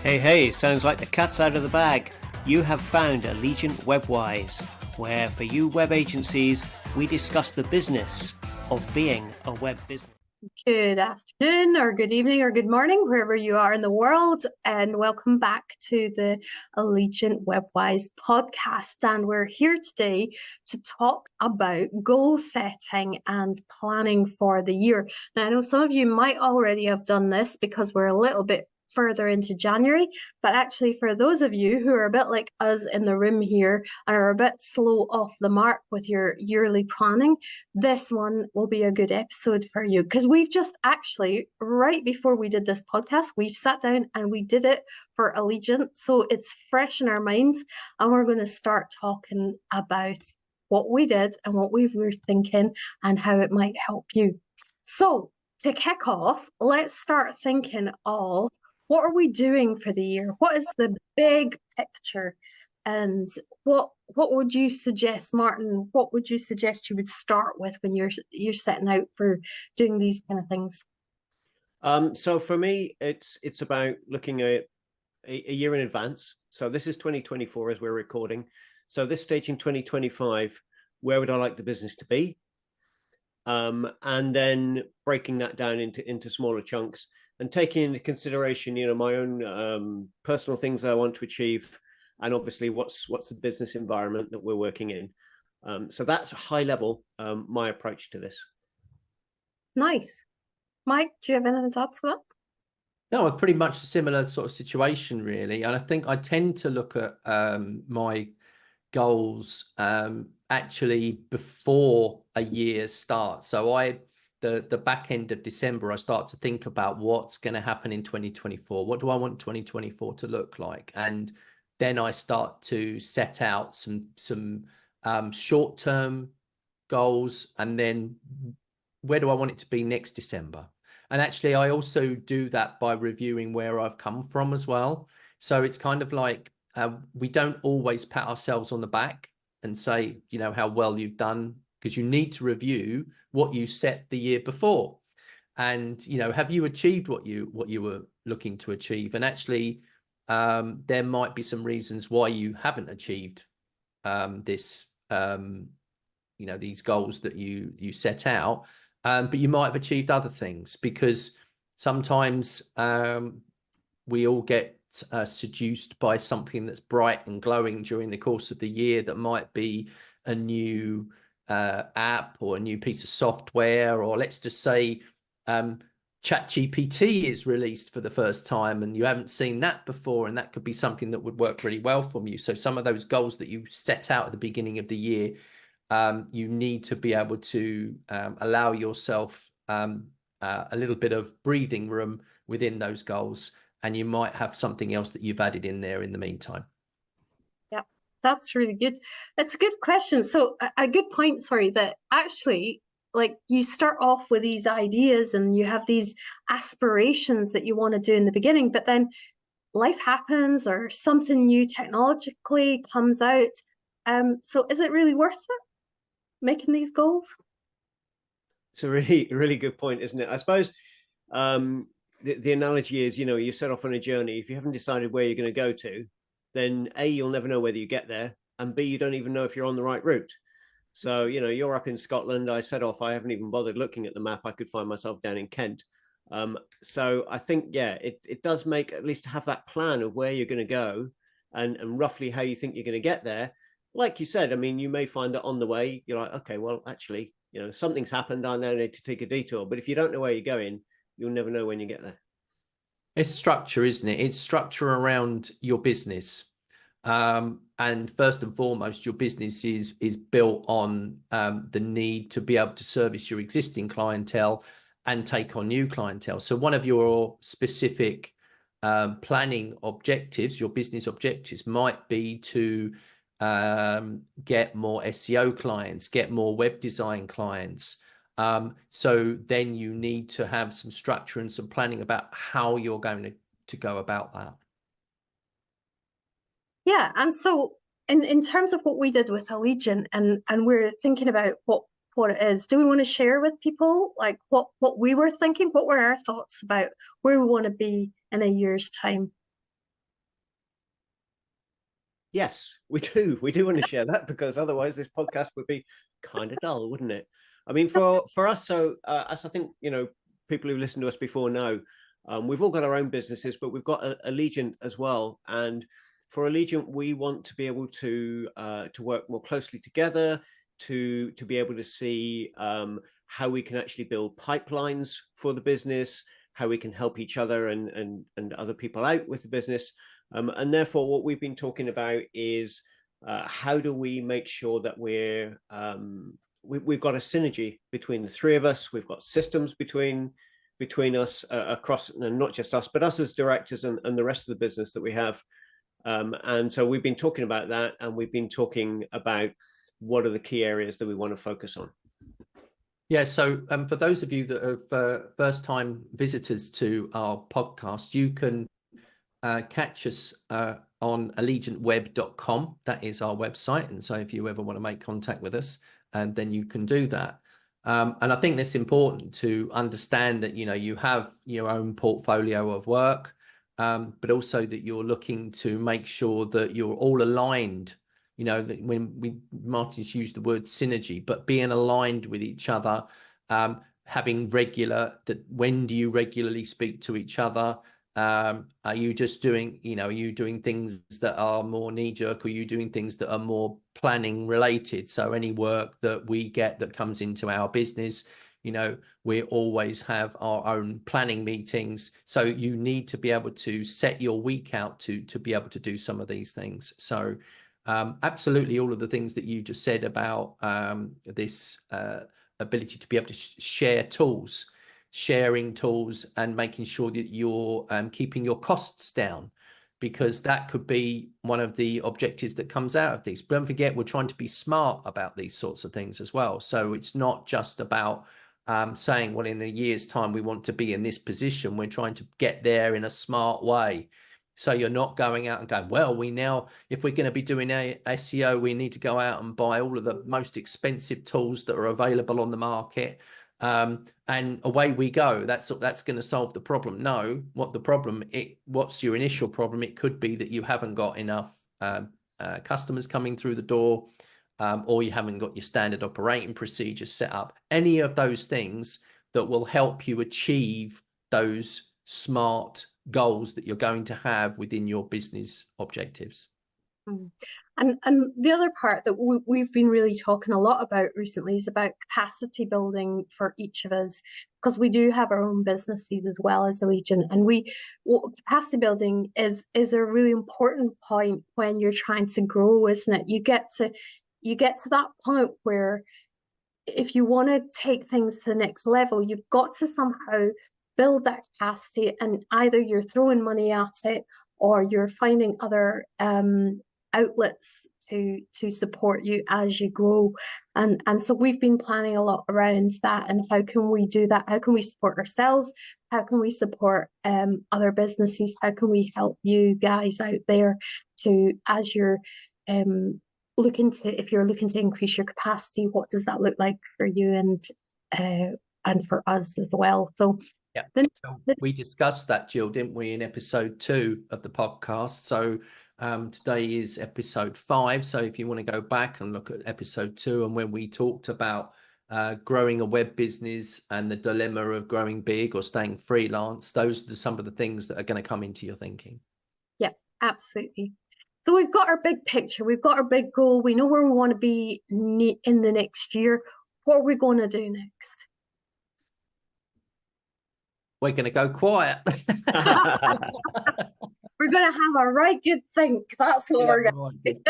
Hey, sounds like the cat's out of the bag. You have found Allegiant WebWise, where for you web agencies, we discuss the business of being a web business. Good afternoon, or good evening, or good morning, wherever you are in the world, and welcome back to the Allegiant WebWise podcast. And we're here today to talk about goal setting and planning for the year. Now, I know some of you might already have done this because we're a little bit further into January, but actually for those of you who are a bit like us in the room here and are a bit slow off the mark with your yearly planning, this one will be a good episode for you, because we've just actually, right before we did this podcast, we sat down and we did it for Allegiant, so it's fresh in our minds, and we're going to start talking about what we did and what we were thinking and how it might help you. So to kick off, let's start thinking of what are we doing for the year? What is the big picture? And what would you suggest, Martin? What would you suggest you would start with when you're setting out for doing these kind of things? So for me, it's about looking at a year in advance. So this is 2024 as we're recording. So this stage in 2025, where would I like the business to be? And then breaking that down into smaller chunks and taking into consideration, my own personal things I want to achieve, and obviously what's the business environment that we're working in. So that's high level my approach to this. Nice. Mike, do you have anything to add to that? No, pretty much a similar sort of situation, really. And I think I tend to look at my goals actually before a year starts. So the back end of December, I start to think about what's going to happen in 2024. What do I want 2024 to look like? And then I start to set out some short-term goals, and then where do I want it to be next December? And actually, I also do that by reviewing where I've come from as well. So it's kind of like we don't always pat ourselves on the back and say, how well you've done, because you need to review what you set the year before. And, have you achieved what you were looking to achieve? And actually, there might be some reasons why you haven't achieved these goals that you set out. But you might have achieved other things, because sometimes we all get seduced by something that's bright and glowing during the course of the year. That might be a new app or a new piece of software, or let's just say ChatGPT is released for the first time and you haven't seen that before, and that could be something that would work really well for you. So some of those goals that you set out at the beginning of the year, you need to be able to allow yourself a little bit of breathing room within those goals, and you might have something else that you've added in there in the meantime. Yeah, that's really good. It's a good question. So a good point, sorry, that actually, like, you start off with these ideas and you have these aspirations that you want to do in the beginning, but then life happens or something new technologically comes out. So is it really worth it, making these goals? It's a really good point, isn't it? I suppose the analogy is, you set off on a journey. If you haven't decided where you're going to go to, then A, you'll never know whether you get there, and B, you don't even know if you're on the right route. So, you're up in Scotland. I set off. I haven't even bothered looking at the map. I could find myself down in Kent. So I think, it does make, at least have that plan of where you're going to go and roughly how you think you're going to get there. Like you said, I mean, you may find that on the way, you're like, okay, well, actually, something's happened. I now need to take a detour. But if you don't know where you're going, you'll never know when you get there. It's structure, isn't it? It's structure around your business. And first and foremost, your business is built on the need to be able to service your existing clientele and take on new clientele. So one of your specific planning objectives, your business objectives, might be to get more SEO clients, get more web design clients. So then you need to have some structure and some planning about how you're going to go about that. Yeah, and so in terms of what we did with Allegiant, and we're thinking about what it is, do we want to share with people like what we were thinking? What were our thoughts about where we want to be in a year's time? Yes, we do. We do want to share that, because otherwise this podcast would be kind of dull, wouldn't it? I mean, for us, so as I think, people who listened to us before know, we've all got our own businesses, but we've got Allegiant as well. And for Allegiant, we want to be able to work more closely together, to be able to see how we can actually build pipelines for the business, how we can help each other and other people out with the business. And therefore, what we've been talking about is how do we make sure that we've got a synergy between the three of us. We've got systems between us across, and not just us, but us as directors and the rest of the business that we have. And so we've been talking about that, and we've been talking about what are the key areas that we want to focus on. Yeah, so for those of you that are first-time visitors to our podcast, you can catch us on allegiantweb.com. That is our website. And so if you ever want to make contact with us, and then you can do that. And I think that's important to understand that, you have your own portfolio of work, but also that you're looking to make sure that you're all aligned. That when Martin's used the word synergy, but being aligned with each other, having when do you regularly speak to each other? Are you just doing, are you doing things that are more knee-jerk, or are you doing things that are more planning related? So any work that we get that comes into our business, we always have our own planning meetings. So you need to be able to set your week out to be able to do some of these things. So absolutely, all of the things that you just said about this ability to be able to share tools, sharing tools, and making sure that you're keeping your costs down, because that could be one of the objectives that comes out of these. But don't forget, we're trying to be smart about these sorts of things as well. So it's not just about saying, well, in a year's time, we want to be in this position. We're trying to get there in a smart way. So you're not going out and going, well, if we're going to be doing SEO, we need to go out and buy all of the most expensive tools that are available on the market. And away we go. That's going to solve the problem. No, what's your initial problem? It could be that you haven't got enough customers coming through the door, or you haven't got your standard operating procedures set up. Any of those things that will help you achieve those smart goals that you're going to have within your business objectives. And the other part that we've been really talking a lot about recently is about capacity building for each of us, because we do have our own businesses as well as Allegiant, and capacity building is a really important point when you're trying to grow, isn't it? You get to that point where if you want to take things to the next level, you've got to somehow build that capacity, and either you're throwing money at it, or you're finding other outlets to support you as you grow. And so we've been planning a lot around that, and how can we do that? How can we support ourselves? How can we support other businesses? How can we help you guys out there as you're if you're looking to increase your capacity, what does that look like for you and for us as well? So yeah, we discussed that, Gill, didn't we, in episode 2 of the podcast? So today is episode 5. So if you want to go back and look at episode 2, and when we talked about growing a web business and the dilemma of growing big or staying freelance, those are some of the things that are going to come into your thinking. Yeah, absolutely. So we've got our big picture, we've got our big goal, we know where we want to be in the next year. What are we going to do next? We're going to go quiet. We're going to have a right good think. That's what we're going to do.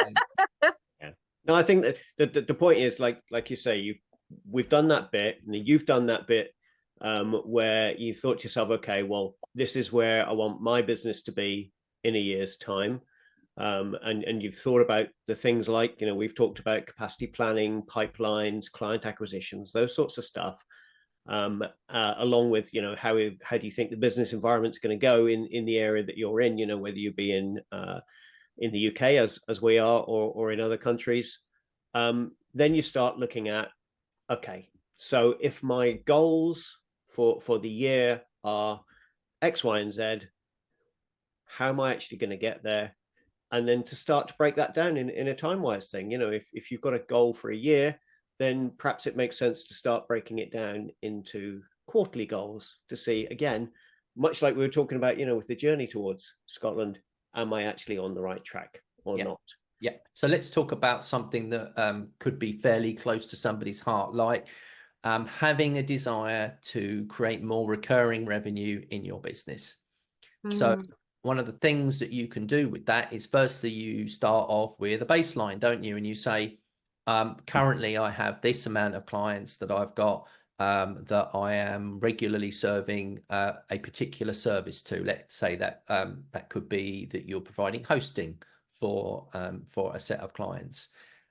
Yeah. No, I think that the point is, like you say, we've done that bit, and you've done that bit where you've thought to yourself, okay, well, this is where I want my business to be in a year's time. And you've thought about the things like, we've talked about capacity planning, pipelines, client acquisitions, those sorts of stuff. Along with, how do you think the business environment's going to go in the area that you're in, whether you be in the UK as we are, or in other countries. Then you start looking at, okay, so if my goals for the year are X, Y, and Z, how am I actually going to get there? and then to start to break that down in a time-wise thing. You know, if you've got a goal for a year, then perhaps it makes sense to start breaking it down into quarterly goals to see, again, much like we were talking about, you know, with the journey towards Scotland, am I actually on the right track or not? Yeah. So let's talk about something that could be fairly close to somebody's heart, like having a desire to create more recurring revenue in your business. So one of the things that you can do with that is, firstly, you start off with a baseline, don't you? And you say, currently I have this amount of clients that I've got that I am regularly serving a particular service to. Let's say that that could be that you're providing hosting for a set of clients.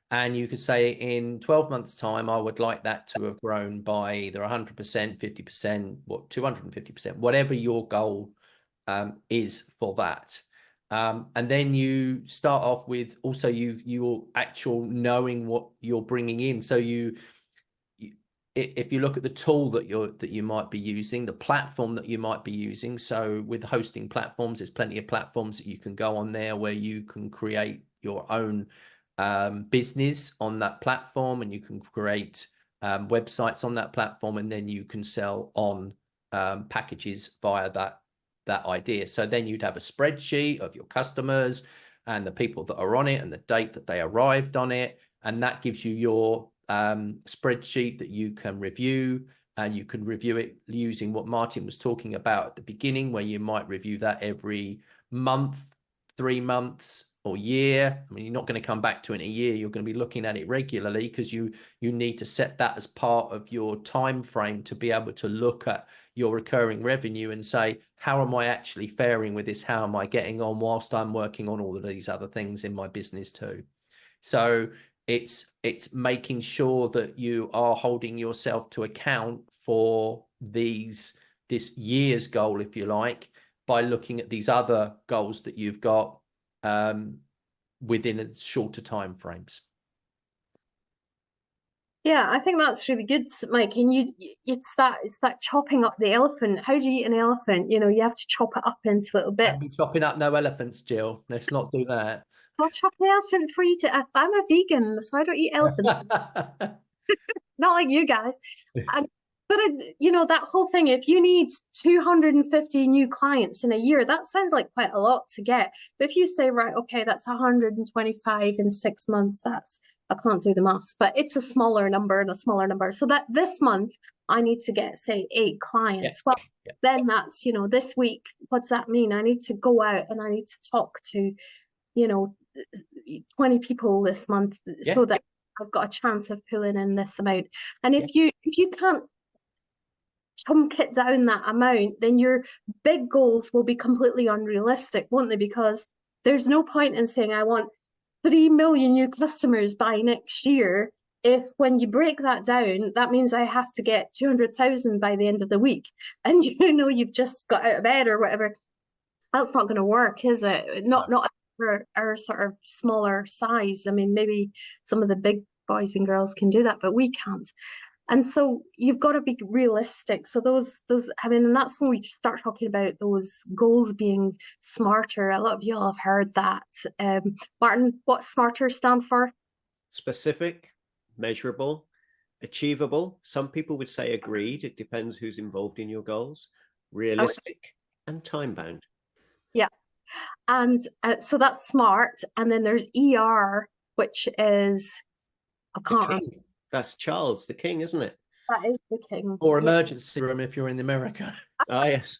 And you could say, in 12 months' time, I would like that to have grown by either 100%, 50%, 250%, whatever your goal is for that. And then you start off with also your actual knowing what you're bringing in. So if you look at the tool that you might be using, the platform that you might be using. So with hosting platforms, there's plenty of platforms that you can go on there where you can create your own business on that platform, and you can create websites on that platform, and then you can sell on packages via that idea. So then you'd have a spreadsheet of your customers and the people that are on it and the date that they arrived on it, and that gives you your spreadsheet that you can review. And you can review it using what Martin was talking about at the beginning, where you might review that every month, 3 months, or year. I mean, you're not going to come back to it in a year. You're going to be looking at it regularly, because you need to set that as part of your time frame to be able to look at your recurring revenue and say, how am I actually faring with this? How am I getting on whilst I'm working on all of these other things in my business too? So it's making sure that you are holding yourself to account for this year's goal, if you like, by looking at these other goals that you've got within a shorter time frames. Yeah, I think that's really good, Mike. And it's that chopping up the elephant. How do you eat an elephant? You know, you have to chop it up into little I'll be bits. chopping up no elephants, Jill. Let's not do that. I'll chop an elephant for you to. I'm a vegan, so I don't eat elephants. Not like you guys. But you know, that whole thing, if you need 250 new clients in a year, that sounds like quite a lot to get. But if you say, right, okay, that's 125 in 6 months, I can't do the maths, but it's a smaller number and a smaller number. So that this month I need to get, say, 8 clients. Then that's, you know, this week, what's that mean? I need to go out and I need to talk to, you know, 20 people this month so that I've got a chance of pulling in this amount. And if you can't chunk it down that amount, then your big goals will be completely unrealistic, won't they? Because there's no point in saying I want 3 million new customers by next year, if when you break that down, that means I have to get 200,000 by the end of the week, and you know you've just got out of bed or whatever. That's not going to work, is it? Not for our sort of smaller size. I mean, maybe some of the big boys and girls can do that, but we can't. And so you've got to be realistic. So those, I mean, and that's when we start talking about those goals being smarter. A lot of you all have heard that. Martin, what SMARTER stand for? Specific, measurable, achievable. Some people would say agreed. It depends who's involved in your goals. Realistic and time-bound. Yeah. And so that's SMART. And then there's ER, which is, I can't remember. That's Charles, the king, isn't it? That is the king. Or emergency room if you're in America. Ah, yes.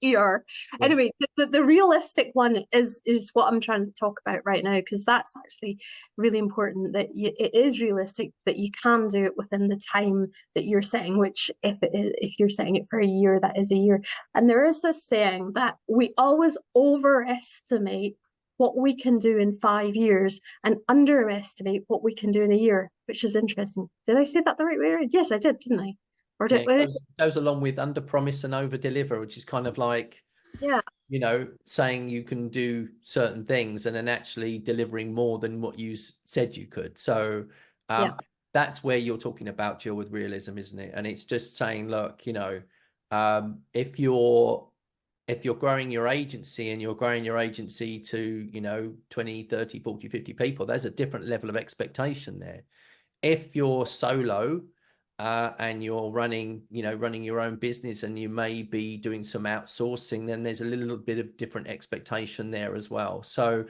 ER. Anyway, the realistic one is what I'm trying to talk about right now, because that's actually really important, that it is realistic, that you can do it within the time that you're setting, which if you're setting it for a year, that is a year. And there is this saying that we always overestimate what we can do in 5 years and underestimate what we can do in a year, which is interesting. Did I say that the right way around? Yes, I did, didn't I? Or did it goes along with under promise and over deliver, which is kind of like, you know, saying you can do certain things and then actually delivering more than what you said you could. So that's where you're talking about, Jill, with realism, isn't it? And it's just saying, look, you know, if you're if you're growing your agency and you're growing your agency to, 20, 30, 40, 50 people, there's a different level of expectation there. If you're solo and you're running your own business and you may be doing some outsourcing, then there's a little bit of different expectation there as well. So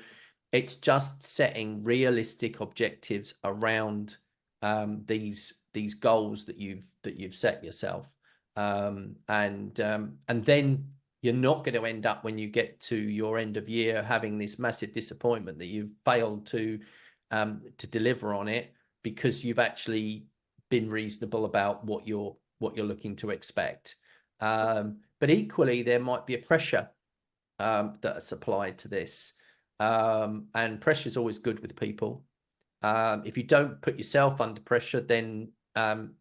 it's just setting realistic objectives around these goals that you've set yourself, and then you're not going to end up, when you get to your end of year, having this massive disappointment that you've failed to deliver on it, because you've actually been reasonable about what you're looking to expect. But equally, there might be a pressure that's applied to this, and pressure is always good with people. If you don't put yourself under pressure, then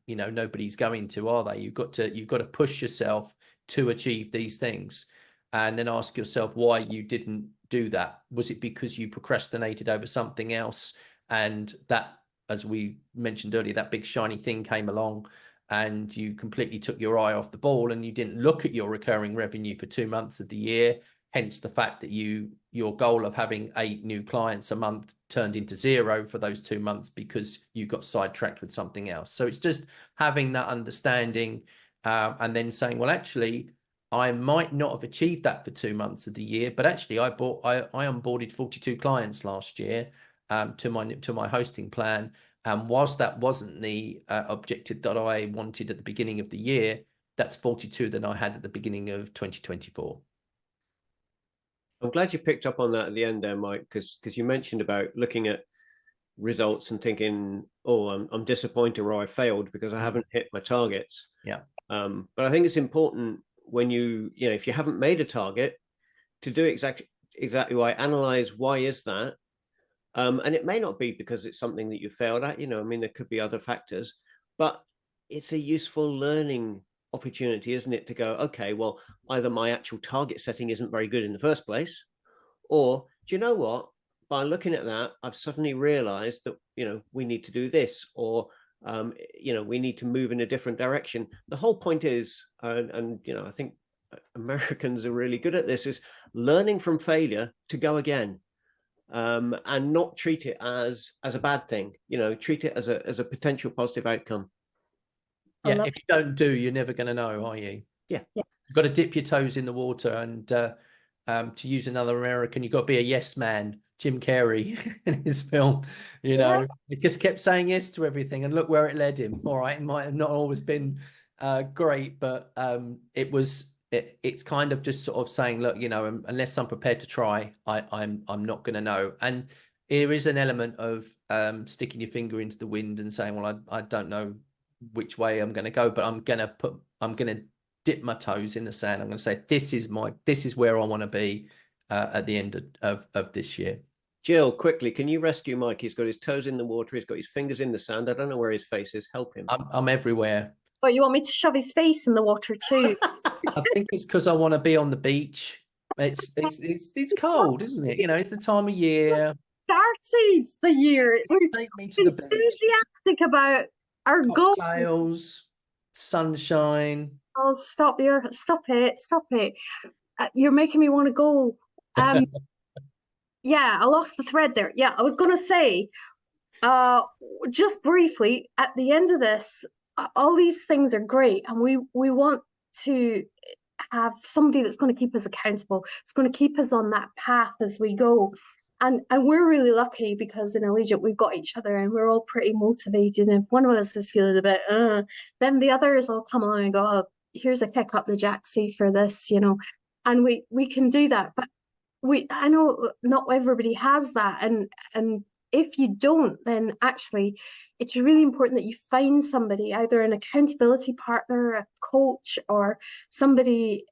nobody's going to, are they? You've got to push yourself to achieve these things, and then ask yourself why you didn't do that. Was it because you procrastinated over something else, and that, as we mentioned earlier, that big shiny thing came along and you completely took your eye off the ball and you didn't look at your recurring revenue for 2 months of the year? Hence the fact that your goal of having 8 new clients a month turned into 0 for those 2 months because you got sidetracked with something else. So it's just having that understanding, and then saying, well, actually, I might not have achieved that for 2 months of the year, but actually I onboarded 42 clients last year to my hosting plan. And whilst that wasn't the objective that I wanted at the beginning of the year, that's 42 that I had at the beginning of 2024. I'm glad you picked up on that at the end there, Mike, because you mentioned about looking at results and thinking, oh, I'm disappointed or I failed because I haven't hit my targets. Yeah. But I think it's important when if you haven't made a target, to do exactly why, analyze why is that. And it may not be because it's something that you failed at, there could be other factors, but it's a useful learning opportunity, isn't it? To go, okay, well, either my actual target setting isn't very good in the first place, or do you know what? By looking at that, I've suddenly realized that, we need to do this, or, we need to move in a different direction. The whole point is, and I think Americans are really good at this, is learning from failure to go again. And not treat it as a bad thing, treat it as a potential positive outcome. Yeah, if you don't do, you're never going to know, are you? Yeah. You've got to dip your toes in the water, and to use another American, you've got to be a yes man. Jim Carrey in his film, he just kept saying yes to everything, and look where it led him. All right, it might have not always been great, but it's kind of just sort of saying, look, unless I'm prepared to try, I'm not going to know. And there is an element of sticking your finger into the wind and saying, well, I don't know which way I'm going to go, but I'm going to dip my toes in the sand. I'm going to say, this is where I want to be at the end of this year. Gill, quickly, can you rescue Mike? He's got his toes in the water. He's got his fingers in the sand. I don't know where his face is. Help him. I'm everywhere. But you want me to shove his face in the water too? I think it's because I want to be on the beach. It's cold, isn't it? It's the time of year. Started the year. Take me to the beach. Enthusiastic about our goal. Cocktails, sunshine. Oh, stop it. You're making me want to go. Yeah, I lost the thread there. Yeah, I was going to say, just briefly, at the end of this, all these things are great, and we want to have somebody that's going to keep us accountable. It's going to keep us on that path as we go. And we're really lucky because in Allegiant we've got each other and we're all pretty motivated. And if one of us is feeling a bit, then the others will come along and go, oh, here's a kick up the jacksie for this, and we can do that. But I know not everybody has that, and if you don't, then actually it's really important that you find somebody, either an accountability partner, a coach, or somebody,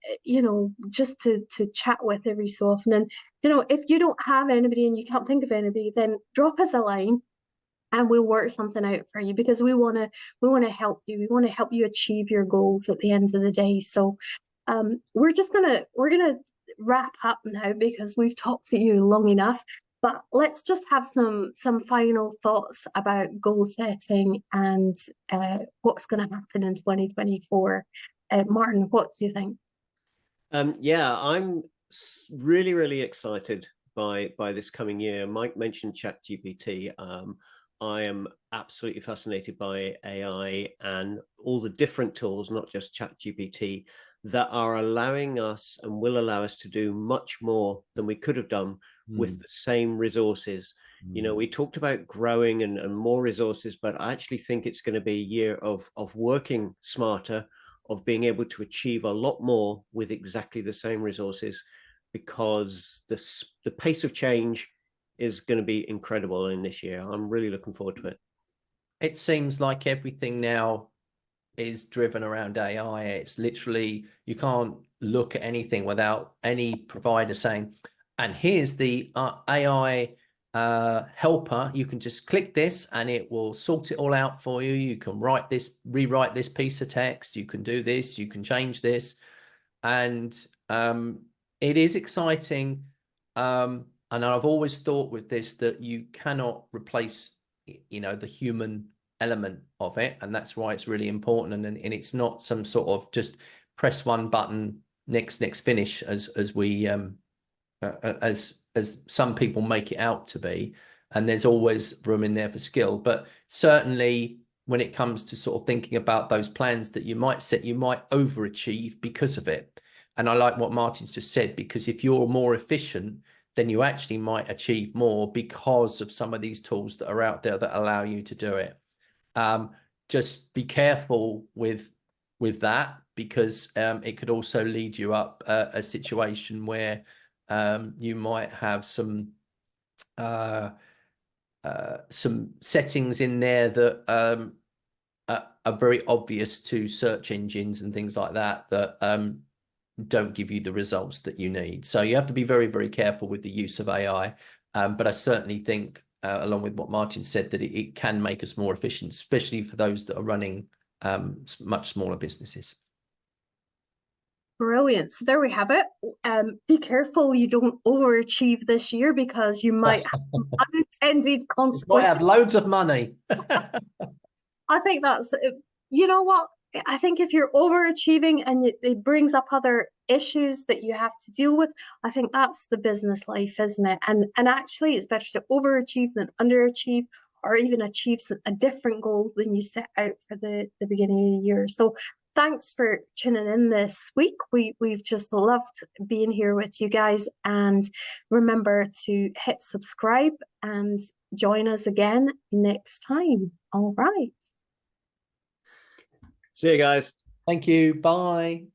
just to chat with every so often. And if you don't have anybody and you can't think of anybody, then drop us a line and we'll work something out for you, because we want to help you. We want to help you achieve your goals at the end of the day. So we're gonna wrap up now because we've talked to you long enough. But let's just have some final thoughts about goal setting and what's going to happen in 2024. Martin, what do you think? Yeah, I'm really, really excited by this coming year. Mike mentioned ChatGPT. I am absolutely fascinated by AI and all the different tools, not just ChatGPT, that are allowing us and will allow us to do much more than we could have done with the same resources. You know, we talked about growing and more resources, but I actually think it's going to be a year of working smarter, of being able to achieve a lot more with exactly the same resources, because the pace of change is going to be incredible in this year. I'm really looking forward to it. It seems like everything now is driven around AI. It's literally, you can't look at anything without any provider saying, and here's the AI helper. You can just click this and it will sort it all out for you. You can rewrite this piece of text. You can do this, you can change this. And it is exciting. And I've always thought with this that you cannot replace, the human element of it, and that's why it's really important. And it's not some sort of just press one button, next finish, as some people make it out to be. And there's always room in there for skill. But certainly when it comes to sort of thinking about those plans that you might set, you might overachieve because of it. And I like what Martin's just said, because if you're more efficient, then you actually might achieve more because of some of these tools that are out there that allow you to do it. Just be careful with that, because it could also lead you up a situation where you might have some settings in there that are very obvious to search engines and things like that don't give you the results that you need. So you have to be very, very careful with the use of AI. But I certainly think, along with what Martin said, that it can make us more efficient, especially for those that are running much smaller businesses. Brilliant. So there we have it. Be careful you don't overachieve this year, because you might have unintended consequences. You might have loads of money. I think that's, you know what? I think if you're overachieving and it brings up other issues that you have to deal with, I think that's the business life, isn't it? And actually, it's better to overachieve than underachieve, or even achieve a different goal than you set out for the beginning of the year. So thanks for tuning in this week. We've just loved being here with you guys. And remember to hit subscribe and join us again next time. All right. See you guys. Thank you. Bye.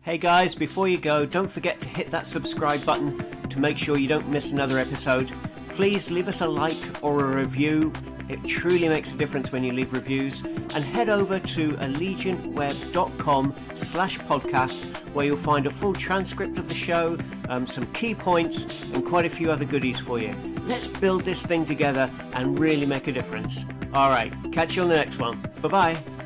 Hey guys, before you go, don't forget to hit that subscribe button to make sure you don't miss another episode. Please leave us a like or a review. It truly makes a difference when you leave reviews. And head over to allegiantweb.com/podcast, where you'll find a full transcript of the show, some key points, and quite a few other goodies for you. Let's build this thing together and really make a difference. All right, catch you on the next one. Bye-bye.